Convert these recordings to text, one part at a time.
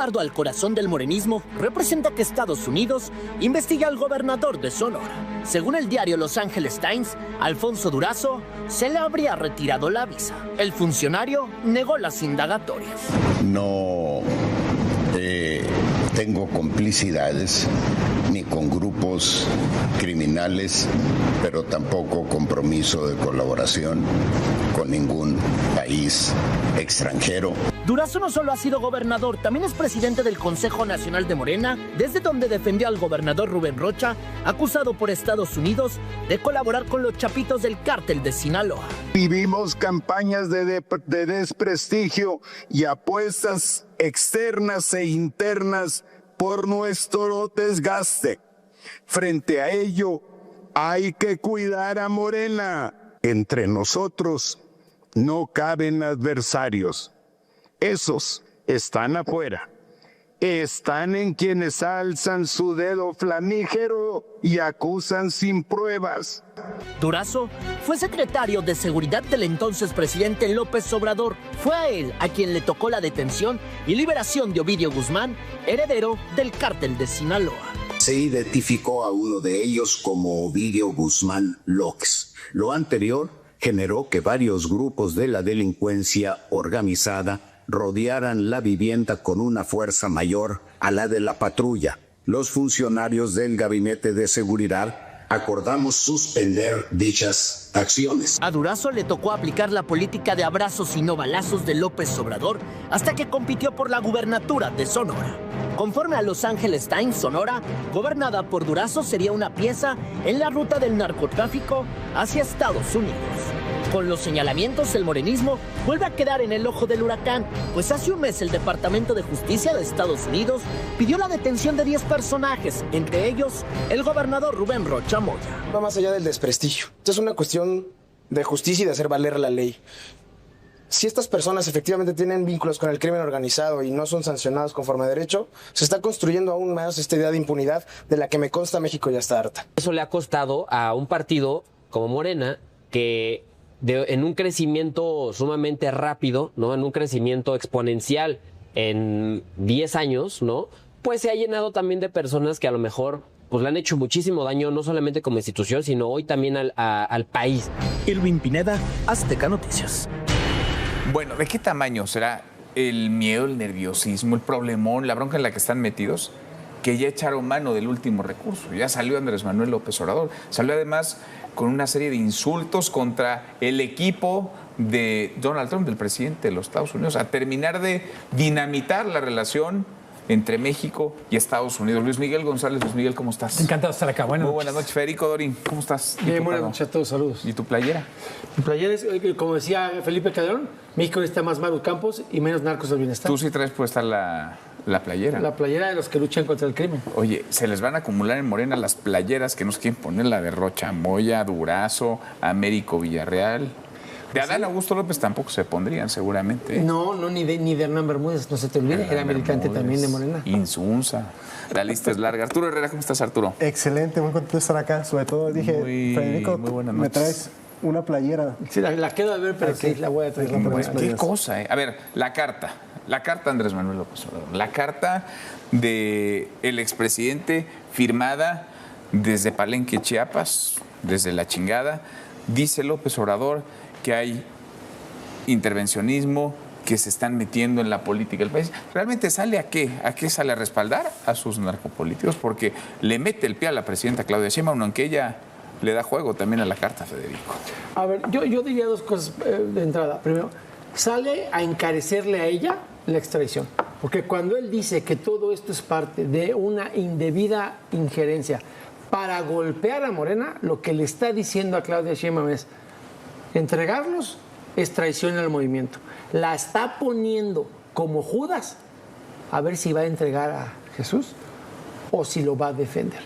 dardo al corazón del morenismo representa que Estados Unidos investiga al gobernador de Sonora. Según el diario Los Angeles Times, Alfonso Durazo se le habría retirado la visa. El funcionario negó las indagatorias. No tengo complicidades ni con grupos criminales, pero tampoco compromiso de colaboración con ningún país extranjero. Durazo no solo ha sido gobernador, también es presidente del Consejo Nacional de Morena, desde donde defendió al gobernador Rubén Rocha, acusado por Estados Unidos de colaborar con los chapitos del cártel de Sinaloa. Vivimos campañas de desprestigio y apuestas externas e internas por nuestro desgaste. Frente a ello, hay que cuidar a Morena. Entre nosotros no caben adversarios. Esos están afuera. Están en quienes alzan su dedo flamígero y acusan sin pruebas. Durazo fue secretario de Seguridad del entonces presidente López Obrador. Fue a él a quien le tocó la detención y liberación de Ovidio Guzmán, heredero del cártel de Sinaloa. Se identificó a uno de ellos como Ovidio Guzmán López. Lo anterior generó que varios grupos de la delincuencia organizada rodearan la vivienda con una fuerza mayor a la de la patrulla. Los funcionarios del Gabinete de Seguridad acordamos suspender dichas acciones. A Durazo le tocó aplicar la política de abrazos y no balazos de López Obrador hasta que compitió por la gubernatura de Sonora. Conforme a Los Angeles Times, Sonora, gobernada por Durazo, sería una pieza en la ruta del narcotráfico hacia Estados Unidos. Con los señalamientos, el morenismo vuelve a quedar en el ojo del huracán, pues hace un mes el Departamento de Justicia de Estados Unidos pidió la detención de 10 personajes, entre ellos el gobernador Rubén Rocha Moya. Va más allá del desprestigio. Esto es una cuestión de justicia y de hacer valer la ley. Si estas personas efectivamente tienen vínculos con el crimen organizado y no son sancionados conforme a derecho, se está construyendo aún más esta idea de impunidad de la que me consta México ya está harta. Eso le ha costado a un partido como Morena que en un crecimiento sumamente rápido, ¿no? En un crecimiento exponencial en 10 años, ¿no? Pues se ha llenado también de personas que a lo mejor pues le han hecho muchísimo daño, no solamente como institución, sino hoy también al país. Irving Pineda, Azteca Noticias. Bueno, ¿de qué tamaño será el miedo, el nerviosismo, el problemón, la bronca en la que están metidos? Que ya echaron mano del último recurso. Ya salió Andrés Manuel López Obrador. Salió además con una serie de insultos contra el equipo de Donald Trump, del presidente de los Estados Unidos, a terminar de dinamitar la relación entre México y Estados Unidos. Luis Miguel González. Luis Miguel, ¿cómo estás? Encantado de estar acá. Muy buenas noches. Federico Dorin, ¿cómo estás? Bien, buenas noches a todos, saludos. ¿Y tu playera? Mi playera es, como decía Felipe Calderón, México necesita más Maru Campos y menos narcos del bienestar. Tú sí traes puesta la playera. La playera de los que luchan contra el crimen. Oye, se les van a acumular en Morena las playeras que nos quieren poner, la de Rocha Moya, Durazo, Américo Villarreal. De Adán Augusto López tampoco se pondrían, seguramente. No, ni de Hernán Bermúdez, no se te olvide, era militante también de Morena. Insunza. La lista es larga. Arturo Herrera, ¿cómo estás, Arturo? Excelente, muy contento de estar acá. Sobre todo dije, Federico, muy buenas me noches. traes una playera. Sí, la quedo de ver, pero sí, la voy a traer. Qué cosa, ¿eh? A ver, la carta Andrés Manuel López Obrador. La carta del expresidente firmada desde Palenque, Chiapas, desde la chingada. Dice López Obrador que hay intervencionismo, que se están metiendo en la política del país. ¿Realmente sale a qué? ¿A qué sale a respaldar? A sus narcopolíticos, porque le mete el pie a la presidenta Claudia Sheinbaum, aunque ella le da juego también a la carta, Federico. A ver, yo diría dos cosas de entrada. Primero, sale a encarecerle a ella la extradición, porque cuando él dice que todo esto es parte de una indebida injerencia para golpear a Morena, lo que le está diciendo a Claudia Sheinbaum es entregarlos es traición al movimiento. La está poniendo como Judas a ver si va a entregar a Jesús o si lo va a defender.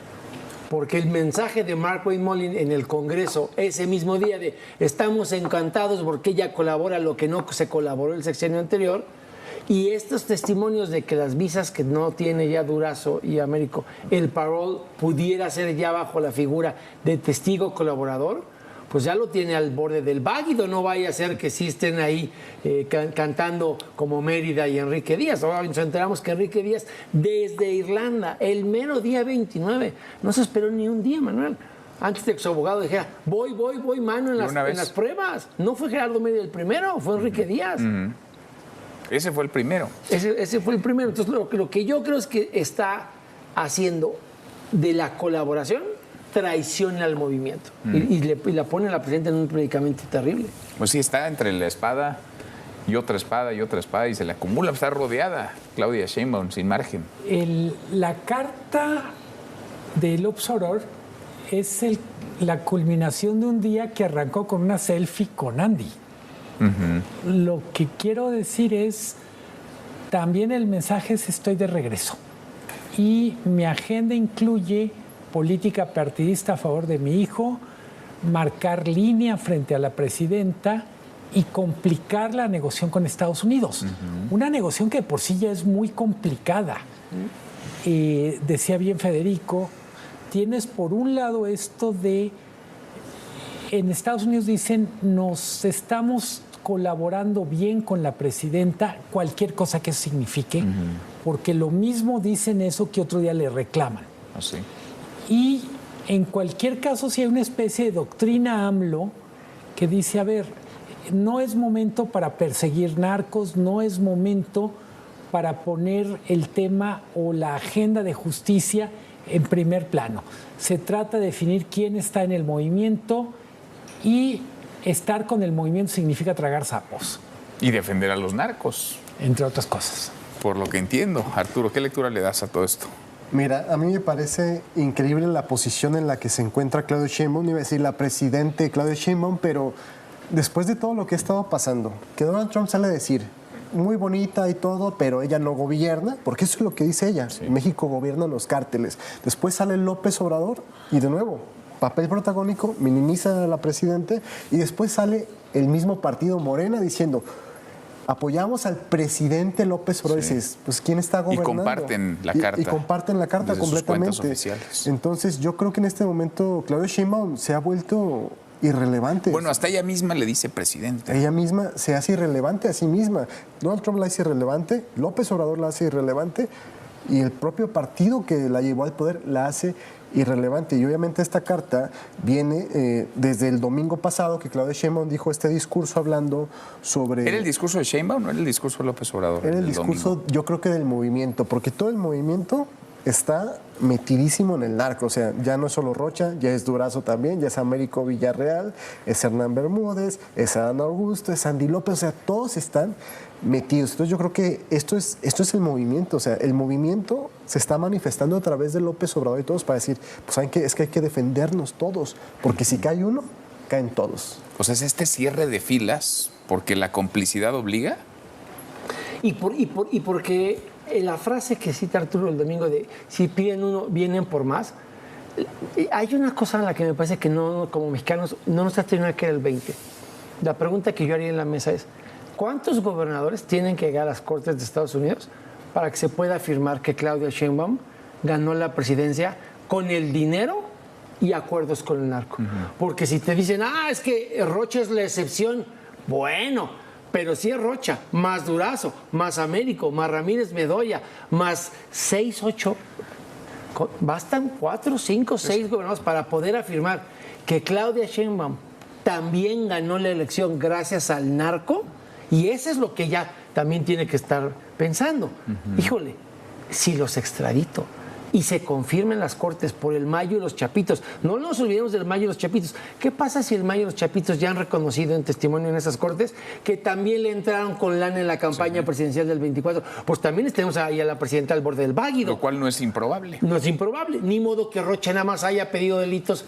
Porque el mensaje de Mark Wayne Mullin en el Congreso ese mismo día de estamos encantados porque ella colabora lo que no se colaboró el sexenio anterior, y estos testimonios de que las visas que no tiene ya Durazo y Américo, el parole pudiera ser ya bajo la figura de testigo colaborador, pues ya lo tiene al borde del váguido. No vaya a ser que sí estén ahí cantando como Mérida y Enrique Díaz. Ahora nos enteramos que Enrique Díaz, desde Irlanda, el mero día 29, no se esperó ni un día, Manuel, antes de que su abogado dijera, voy, mano, en las pruebas. No fue Gerardo Mérida el primero, fue Enrique Díaz. Ese fue el primero. Ese fue el primero. Entonces, lo que yo creo es que está haciendo de la colaboración traición al movimiento. Y la pone a la presidenta en un predicamento terrible. Pues sí, está entre la espada y otra espada y otra espada y se le acumula. Está rodeada Claudia Sheinbaum sin margen. La carta de López Obrador es la culminación de un día que arrancó con una selfie con Andy. Lo que quiero decir es, también el mensaje es estoy de regreso. Y mi agenda incluye política partidista a favor de mi hijo, marcar línea frente a la presidenta y complicar la negociación con Estados Unidos. Una negociación que por sí ya es muy complicada. Decía bien Federico, tienes por un lado esto de, en Estados Unidos dicen, nos estamos colaborando bien con la presidenta, cualquier cosa que eso signifique, porque lo mismo dicen eso que otro día le reclaman. Así. Y en cualquier caso, si hay una especie de doctrina AMLO que dice, a ver, no es momento para perseguir narcos, no es momento para poner el tema o la agenda de justicia en primer plano. Se trata de definir quién está en el movimiento y estar con el movimiento significa tragar sapos. Y defender a los narcos. Entre otras cosas. Por lo que entiendo. Arturo, ¿qué lectura le das a todo esto? Mira, a mí me parece increíble la posición en la que se encuentra Claudia Sheinbaum, iba a decir la presidente Claudia Sheinbaum, pero después de todo lo que ha estado pasando, que Donald Trump sale a decir, muy bonita y todo, pero ella no gobierna, porque eso es lo que dice ella, sí. México gobierna los cárteles. Después sale López Obrador y de nuevo, papel protagónico, minimiza a la presidenta y después sale el mismo partido Morena diciendo, apoyamos al presidente López Obrador. Sí. Y dices, pues ¿quién está gobernando? Y comparten la carta. Y comparten la carta completamente. Entonces yo creo que en este momento Claudia Sheinbaum se ha vuelto irrelevante. Bueno, hasta ella misma le dice presidente. Ella misma se hace irrelevante a sí misma. Donald Trump la hace irrelevante, López Obrador la hace irrelevante y el propio partido que la llevó al poder la hace irrelevante. Y obviamente esta carta viene desde el domingo pasado que Claudia Sheinbaum dijo este discurso hablando sobre... ¿Era el discurso de Sheinbaum o no era el discurso de López Obrador? Era el discurso, domingo? Yo creo que del movimiento, porque todo el movimiento está metidísimo en el narco, o sea, ya no es solo Rocha, ya es Durazo también, ya es Américo Villarreal, es Hernán Bermúdez, es Adán Augusto, es Andy López, o sea, todos están metidos. Entonces yo creo que esto es el movimiento, o sea, el movimiento se está manifestando a través de López Obrador y todos para decir, pues ¿saben qué? Es que hay que defendernos todos, porque si cae uno, caen todos. O sea, es este cierre de filas porque la complicidad obliga. Y porque la frase que cita Arturo el domingo de si piden uno, vienen por más, hay una cosa en la que me parece que no, como mexicanos, no nos ha tenido que ir el 20. La pregunta que yo haría en la mesa es, ¿cuántos gobernadores tienen que llegar a las Cortes de Estados Unidos para que se pueda afirmar que Claudia Sheinbaum ganó la presidencia con el dinero y acuerdos con el narco? Porque si te dicen, es que Rocha es la excepción, bueno, pero si es Rocha, más Durazo, más Américo, más Ramírez Bedoya, más 6, 8, bastan 4, 5, 6 gobernadores para poder afirmar que Claudia Sheinbaum también ganó la elección gracias al narco, y eso es lo que ella también tiene que estar pensando. Híjole, si los extradito y se confirmen las Cortes por el Mayo y los Chapitos, no nos olvidemos del Mayo y los Chapitos. ¿Qué pasa si el Mayo y los Chapitos ya han reconocido en testimonio en esas Cortes que también le entraron con lana en la campaña presidencial del 24? Pues también tenemos ahí a la presidenta al borde del váguido. Lo cual no es improbable. No es improbable. Ni modo que Rocha nada más haya pedido delitos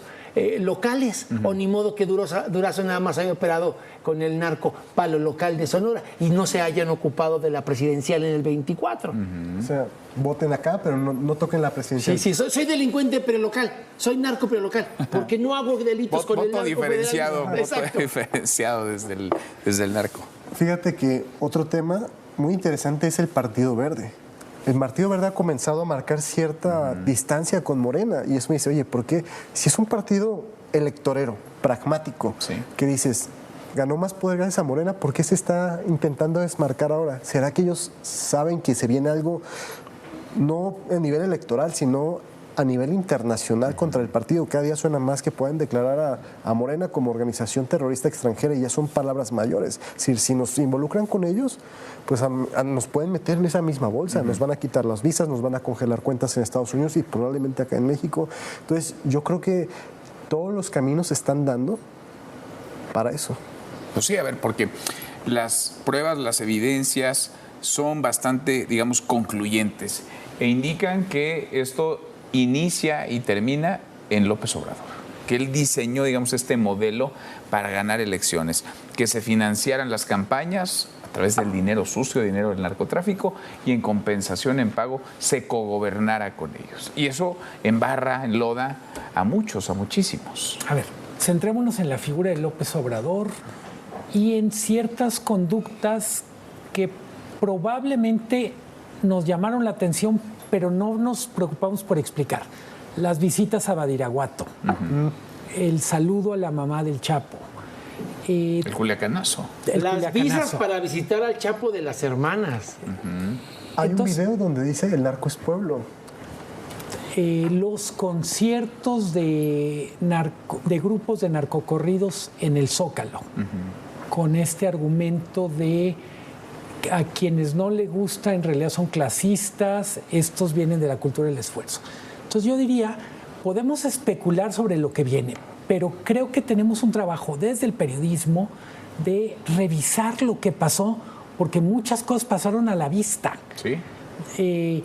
locales, o ni modo que Durazo nada más haya operado con el narco para lo local de Sonora y no se hayan ocupado de la presidencial en el 24. O sea, voten acá, pero no toquen la presidencial. Sí, soy delincuente pero local, soy narco pero local, porque no hago delitos con el narco diferenciado, federal. Voto diferenciado desde el narco. Fíjate que otro tema muy interesante es el Partido Verde. El Partido Verde ha comenzado a marcar cierta distancia con Morena y eso me dice, oye, ¿por qué? Si es un partido electorero, pragmático, que dices, ganó más poder gracias a Morena, ¿por qué se está intentando desmarcar ahora? ¿Será que ellos saben que se viene algo no a nivel electoral, sino a nivel internacional contra el partido? Cada día suena más que pueden declarar a Morena como organización terrorista extranjera, y ya son palabras mayores. Es decir, si nos involucran con ellos, pues nos pueden meter en esa misma bolsa, nos van a quitar las visas, nos van a congelar cuentas en Estados Unidos y probablemente acá en México. Entonces, yo creo que todos los caminos se están dando para eso. Pues sí, a ver, porque las pruebas, las evidencias son bastante, digamos, concluyentes e indican que esto inicia y termina en López Obrador, que él diseñó, digamos, este modelo para ganar elecciones, que se financiaran las campañas a través del dinero sucio, dinero del narcotráfico, y en compensación, en pago, se cogobernara con ellos. Y eso embarra, enloda a muchos, a muchísimos. A ver, centrémonos en la figura de López Obrador y en ciertas conductas que probablemente nos llamaron la atención, pero no nos preocupamos por explicar. Las visitas a Badiraguato, el saludo a la mamá del Chapo. El culiacanazo. Las visas para visitar al Chapo de las hermanas. Hay un video donde dice el narco es pueblo. Los conciertos de grupos de narcocorridos en el Zócalo, con este argumento de a quienes no le gusta en realidad son clasistas, estos vienen de la cultura del esfuerzo. Entonces yo diría, podemos especular sobre lo que viene, pero creo que tenemos un trabajo desde el periodismo de revisar lo que pasó, porque muchas cosas pasaron a la vista. Sí.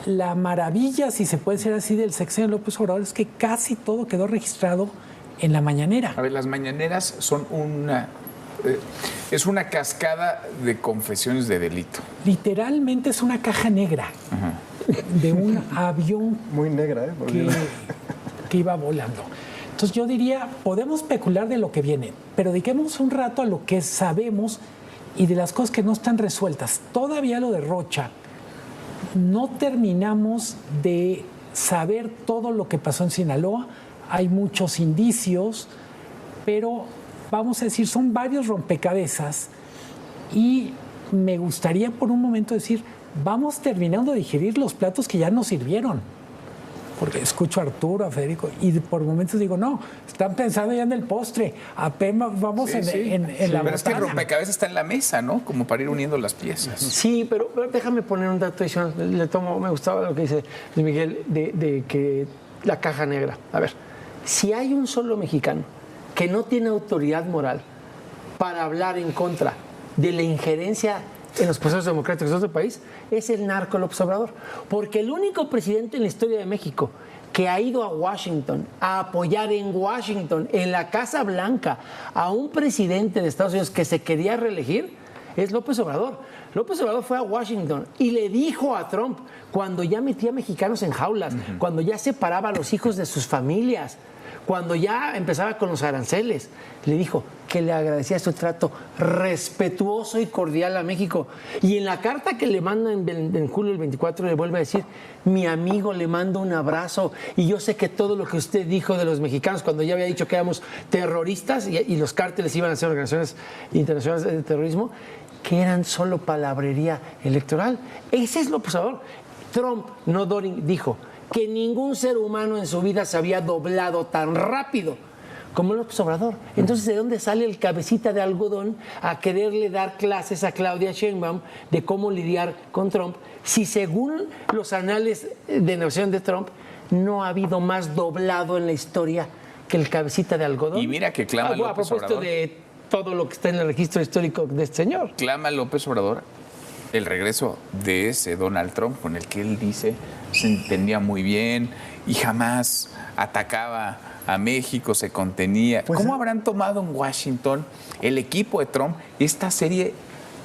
La maravilla, si se puede decir así, del sexenio de López Obrador es que casi todo quedó registrado en la mañanera. A ver, las mañaneras son es una cascada de confesiones de delito. Literalmente es una caja negra de un avión muy negra, que iba volando. Entonces yo diría, podemos especular de lo que viene, pero dediquemos un rato a lo que sabemos y de las cosas que no están resueltas. Todavía lo de Rocha, no terminamos de saber todo lo que pasó en Sinaloa. Hay muchos indicios, pero vamos a decir, son varios rompecabezas, y me gustaría por un momento decir, vamos terminando de digerir los platos que ya nos sirvieron. Porque escucho a Arturo, a Federico, y por momentos digo, no, están pensando ya en el postre, apenas vamos en la Pero es que el botana. rompecabezas está en la mesa, ¿no? Como para ir uniendo las piezas. Sí, pero déjame poner un dato adicional. Me gustaba lo que dice Luis Miguel de que la caja negra. A ver, si hay un solo mexicano que no tiene autoridad moral para hablar en contra de la injerencia en los procesos democráticos de otro país, es el narco López Obrador. Porque el único presidente en la historia de México que ha ido a Washington a apoyar en Washington, en la Casa Blanca, a un presidente de Estados Unidos que se quería reelegir, es López Obrador. López Obrador fue a Washington y le dijo a Trump, cuando ya metía mexicanos en jaulas, cuando ya separaba a los hijos de sus familias, cuando ya empezaba con los aranceles, le dijo que le agradecía su trato respetuoso y cordial a México. Y en la carta que le manda en julio del 24 le vuelve a decir, mi amigo, le mando un abrazo, y yo sé que todo lo que usted dijo de los mexicanos, cuando ya había dicho que éramos terroristas y los cárteles iban a ser organizaciones internacionales de terrorismo, que eran solo palabrería electoral. Ese es López Obrador. Trump, no Doring, dijo que ningún ser humano en su vida se había doblado tan rápido como López Obrador. Entonces, ¿de dónde sale el cabecita de algodón a quererle dar clases a Claudia Sheinbaum de cómo lidiar con Trump, si según los anales de negociación de Trump no ha habido más doblado en la historia que el cabecita de algodón? Y mira que clama López a propósito Obrador de todo lo que está en el registro histórico de este señor. Clama López Obrador el regreso de ese Donald Trump con el que él dice se entendía muy bien y jamás atacaba a México, se contenía. Pues, ¿cómo habrán tomado en Washington el equipo de Trump esta serie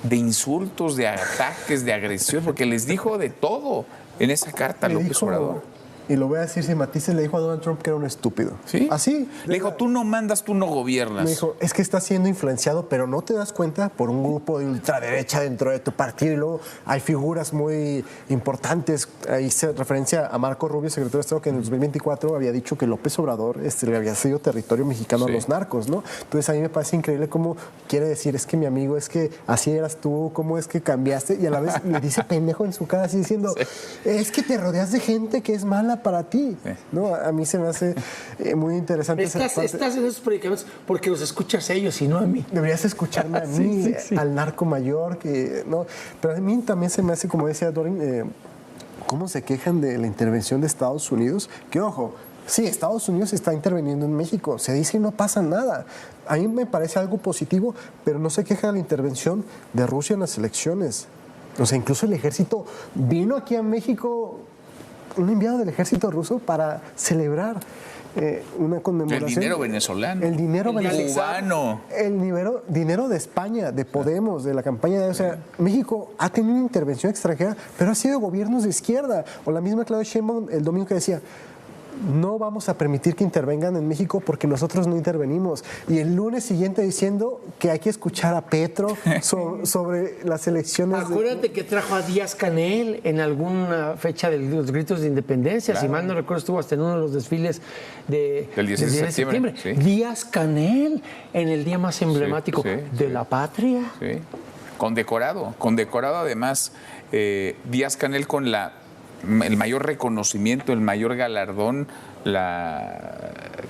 de insultos, de ataques, de agresión? Porque les dijo de todo en esa carta a López Obrador. y lo voy a decir sin matices, le dijo a Donald Trump que era un estúpido. ¿Sí? Así. Le dijo, tú no mandas, tú no gobiernas. Me dijo, es que estás siendo influenciado, pero no te das cuenta por un grupo de ultraderecha dentro de tu partido. Y luego hay figuras muy importantes. Ahí se referencia a Marco Rubio, secretario de Estado, que en el 2024 había dicho que López Obrador le había sido territorio mexicano a los narcos, ¿no? Entonces a mí me parece increíble cómo quiere decir, es que mi amigo, es que así eras tú, cómo es que cambiaste, y a la vez le dice pendejo en su cara, así diciendo, es que te rodeas de gente que es mala para ti, ¿no? A mí se me hace muy interesante estás en esos predicamentos porque los escuchas a ellos y no a mí. Deberías escucharme a mí, al narco mayor, que no. Pero a mí también se me hace, como decía Dorin, cómo se quejan de la intervención de Estados Unidos, que ojo, sí, Estados Unidos está interviniendo en México, se dice y no pasa nada. A mí me parece algo positivo, pero no se queja de la intervención de Rusia en las elecciones. O sea, incluso el ejército vino aquí a México, un enviado del ejército ruso para celebrar una conmemoración. El dinero venezolano. El dinero venezolano. El dinero de España, de Podemos, de la campaña de... O sea, México ha tenido una intervención extranjera, pero ha sido gobiernos de izquierda. O la misma Claudia Sheinbaum el domingo que decía, no vamos a permitir que intervengan en México porque nosotros no intervenimos. Y el lunes siguiente diciendo que hay que escuchar a Petro sobre las elecciones. Acuérdate que trajo a Díaz-Canel en alguna fecha de los gritos de independencia. Claro. Si mal no recuerdo, estuvo hasta en uno de los desfiles del 16 de septiembre. Sí. Díaz-Canel en el día más emblemático de la patria. Sí. Condecorado además, Díaz-Canel con el mayor reconocimiento, el mayor galardón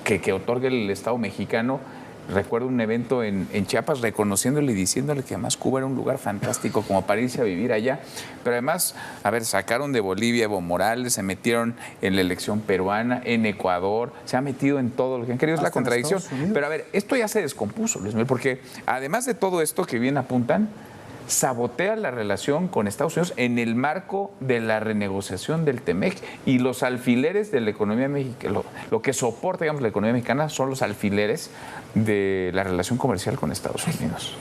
que otorga el Estado mexicano. Recuerdo un evento en Chiapas reconociéndole y diciéndole que además Cuba era un lugar fantástico como para irse a vivir allá. Pero además, sacaron de Bolivia Evo Morales, se metieron en la elección peruana, en Ecuador, se ha metido en todo lo que han querido, es la contradicción. Pero esto ya se descompuso, Luis Miguel, porque además de todo esto que bien apuntan, sabotea la relación con Estados Unidos en el marco de la renegociación del TEMEC, y los alfileres de la economía mexicana, lo que soporta, digamos, la economía mexicana son los alfileres de la relación comercial con Estados Unidos.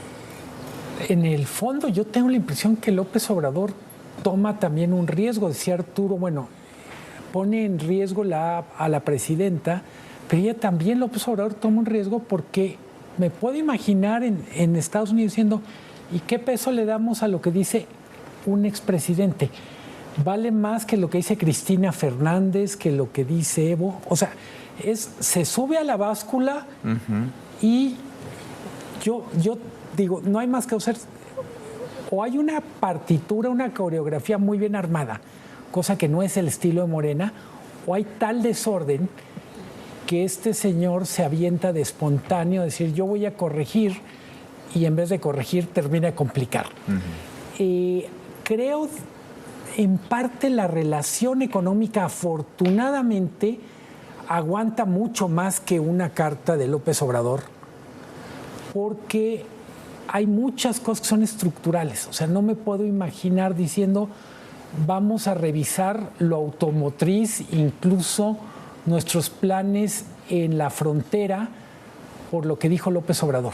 En el fondo yo tengo la impresión que López Obrador toma también un riesgo, decía Arturo, pone en riesgo a la presidenta, pero ella también, López Obrador, toma un riesgo porque me puedo imaginar en Estados Unidos diciendo, ¿y qué peso le damos a lo que dice un expresidente? Vale más que lo que dice Cristina Fernández, que lo que dice Evo. O sea, se sube a la báscula y yo digo, no hay más que hacer. O hay una partitura, una coreografía muy bien armada, cosa que no es el estilo de Morena, o hay tal desorden que este señor se avienta de espontáneo, decir, yo voy a corregir, y en vez de corregir termina de complicar. Creo en parte la relación económica afortunadamente aguanta mucho más que una carta de López Obrador, porque hay muchas cosas que son estructurales. O sea, no me puedo imaginar diciendo vamos a revisar lo automotriz, incluso nuestros planes en la frontera, por lo que dijo López Obrador.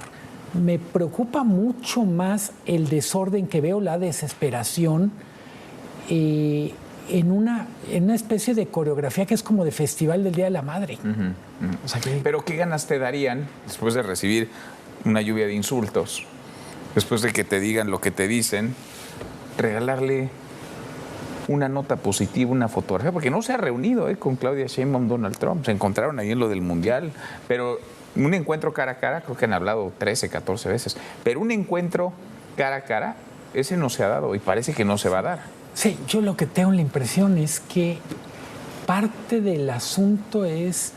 Me preocupa mucho más el desorden que veo, la desesperación, en una especie de coreografía que es como de Festival del Día de la Madre. O sea que... Pero ¿qué ganas te darían después de recibir una lluvia de insultos, después de que te digan lo que te dicen, regalarle una nota positiva, una fotografía? Porque no se ha reunido con Claudia Sheinbaum, Donald Trump. Se encontraron ahí en lo del Mundial, pero un encuentro cara a cara, creo que han hablado 13, 14 veces, pero un encuentro cara a cara, ese no se ha dado y parece que no se va a dar. Sí, yo lo que tengo la impresión es que parte del asunto es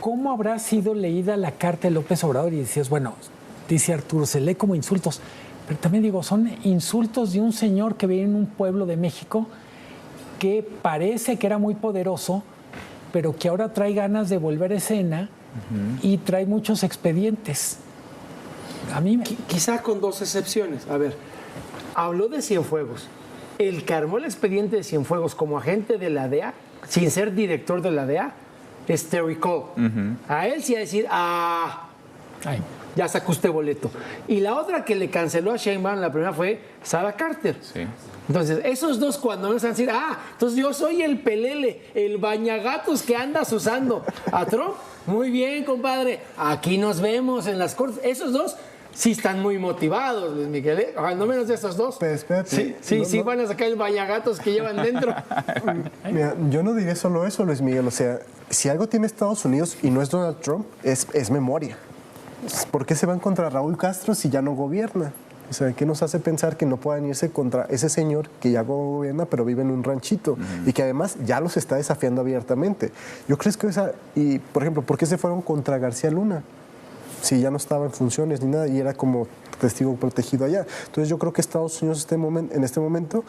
cómo habrá sido leída la carta de López Obrador, y decías, bueno, dice Arturo, se lee como insultos, pero también digo, son insultos de un señor que vive en un pueblo de México que parece que era muy poderoso, pero que ahora trae ganas de volver a escena y trae muchos expedientes. A mí quizá con dos excepciones. A ver, habló de Cienfuegos. El que armó el expediente de Cienfuegos como agente de la DEA, sin ser director de la DEA, es Terry Cole. A él sí a decir, ya sacó usted boleto. Y la otra que le canceló a Sheinbaum, la primera fue Sara Carter. Sí. Entonces, esos dos cuando me van a decir, entonces yo soy el pelele, el bañagatos que andas usando a Trump. Muy bien, compadre, aquí nos vemos en las cortes. Esos dos sí están muy motivados, Luis Miguel, ¿eh? No menos de esos dos. Pues espérate. Sí, van a sacar el bañagatos que llevan dentro. Mira, yo no diré solo eso, Luis Miguel. O sea, si algo tiene Estados Unidos y no es Donald Trump, es memoria. ¿Por qué se van contra Raúl Castro si ya no gobierna? O sea, ¿qué nos hace pensar que no puedan irse contra ese señor que ya gobierna pero vive en un ranchito y que además ya los está desafiando abiertamente? Yo creo que y por ejemplo, ¿por qué se fueron contra García Luna? Si ya no estaba en funciones ni nada y era como testigo protegido allá. Entonces yo creo que Estados Unidos en este momento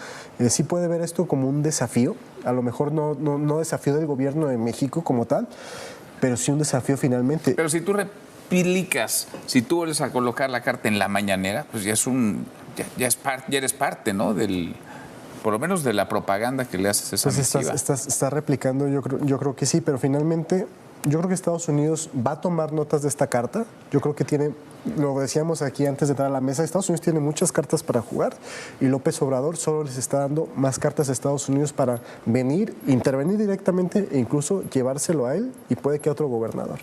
sí puede ver esto como un desafío, a lo mejor no desafío del gobierno de México como tal, pero sí un desafío finalmente. Pero si tú replicas, si tú vuelves a colocar la carta en la mañanera, pues ya eres parte, ¿no? Por lo menos de la propaganda que le haces a esa misiva. Estás replicando, yo creo que sí, pero finalmente yo creo que Estados Unidos va a tomar notas de esta carta. Yo creo que lo decíamos aquí antes de entrar a la mesa, Estados Unidos tiene muchas cartas para jugar y López Obrador solo les está dando más cartas a Estados Unidos para intervenir directamente e incluso llevárselo a él y puede que a otro gobernador.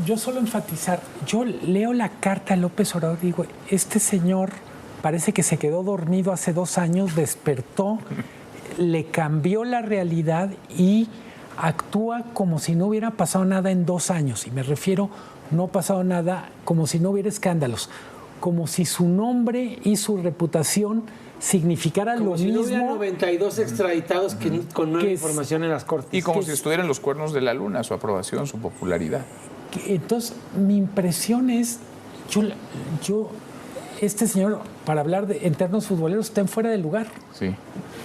Yo solo enfatizar, yo leo la carta de López Obrador y digo, este señor parece que se quedó dormido hace 2 años, despertó, le cambió la realidad y actúa como si no hubiera pasado nada en 2 años. Y me refiero, no ha pasado nada, como si no hubiera escándalos, como si su nombre y su reputación significara como lo si mismo. No hubiera 92 extraditados con nueva información en las cortes. Y como si estuvieran los cuernos de la luna, su aprobación, su popularidad. Entonces, mi impresión es, este señor, para hablar en términos futboleros, está fuera del lugar. Sí.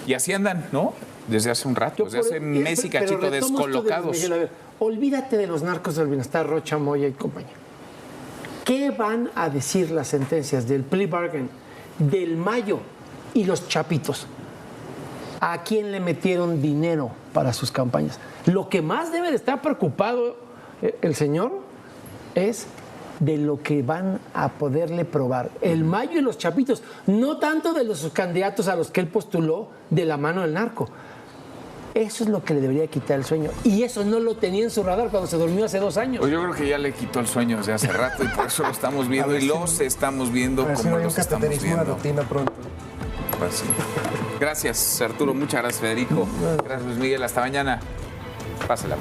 Y así andan, ¿no? Desde hace un rato, desde hace mes y cachito descolocados. Miguel, a ver, olvídate de los narcos del bienestar, Rocha, Moya y compañía. ¿Qué van a decir las sentencias del plea bargain, del Mayo y los chapitos? ¿A quién le metieron dinero para sus campañas? Lo que más debe de estar preocupado el señor es de lo que van a poderle probar. El Mayo y los chapitos, no tanto de los candidatos a los que él postuló de la mano del narco. Eso es lo que le debería quitar el sueño. Y eso no lo tenía en su radar cuando se durmió hace 2 años. Pues yo creo que ya le quitó el sueño desde hace rato y por eso lo estamos viendo y los estamos viendo como los estamos viendo. Rutina pronto. Pues sí. Gracias, Arturo. Muchas gracias, Federico. Gracias, Luis Miguel. Hasta mañana. Pásela.